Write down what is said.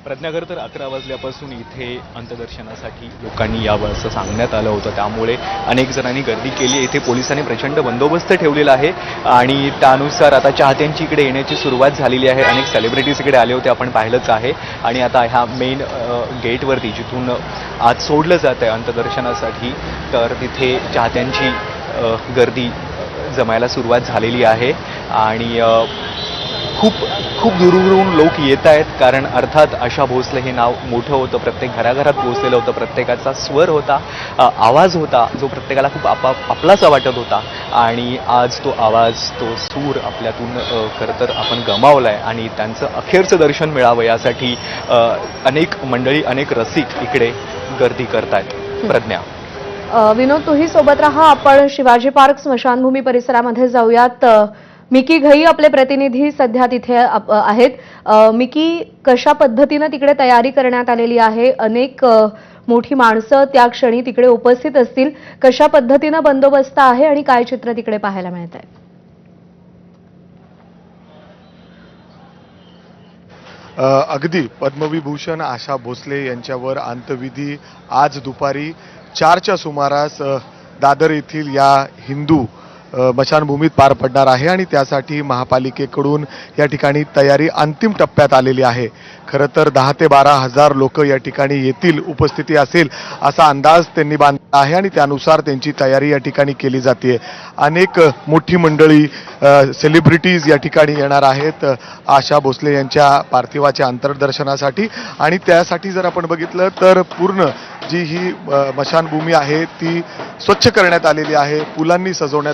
प्रज्ञा, खरं तर 11 वाजल्यापासून इथे अंत्यदर्शनासाठी लोकांनी यावं असं सांगण्यात आलं होतं, त्यामुळे अनेक जणांनी गर्दी केली आहे। इथे पोलिसांनी प्रचंड बंदोबस्त ठेवलेला आहे आणि त्यानुसार आता चाहत्यांची इकडे येण्याची सुरुवात झालेली आहे। अनेक सेलिब्रिटीज इकडे आले होते, आपण पाहिलंच आहे। आणि आता ह्या मेन गेटवरती जिथून आज सोडलं जातं आहे अंत्यदर्शनासाठी, तर तिथे चाहत्यांची गर्दी जमायला सुरुवात झालेली आहे आणि खूप खूप दूरवरून लोक येत आहेत, कारण अर्थात आशा भोसले हे नाव मोठं होतं, प्रत्येक घराघरात पोहोचलेलं होतं, प्रत्येकाचा स्वर होता, आवाज होता जो प्रत्येकाला खूप आपलासा वाटत होता। आणि आज तो आवाज, तो सूर आपल्यातून खरं तर आपण गमावला आहे आणि त्यांचं अखेरचं दर्शन मिळावं यासाठी अनेक मंडळी, अनेक रसिक इकडे गर्दी करतायत। प्रज्ञा, विनोद, तूही सोबत राहा। आपण शिवाजी पार्क स्मशानभूमी परिसरामध्ये जाऊयात। मिकी घई आपले प्रतिनिधी सध्या तिथे आहेत। मिकी, कशा पद्धतीने तिकडे तयारी करण्यात आलेली आहे? अनेक मोठी माणसं त्या क्षणी तिकडे उपस्थित असतील। कशा पद्धतीने बंदोबस्त आहे आणि काय चित्र तिकडे पाहायला मिळत आहे? अगदी पद्मविभूषण आशा भोसले यांच्यावर अंत्यविधी आज दुपारी 4च्या सुमारास दादर येथील या हिंदू स्मशानभूमीत पार पडणार आहे आणि त्यासाठी महापालिकेकडून या ठिकाणी तयारी अंतिम टप्प्यात आलेली आहे। खरं तर 10 ते 12 हजार लोक या ठिकाणी येतील, उपस्थिती असेल असा अंदाज त्यांनी बांधला आहे आणि त्यानुसार त्यांची तयारी या ठिकाणी केली जाते। अनेक मोठी मंडळी, सेलिब्रिटीज या ठिकाणी येणार आहेत आशा भोसले यांच्या पार्थिवाच्या अंत्यदर्शनासाठी। आणि त्यासाठी जर आपण बघितलं तर पूर्ण जी ही स्मशानभूमी आहे ती स्वच्छ करण्यात आलेली आहे, फुलांनी सजवण्यात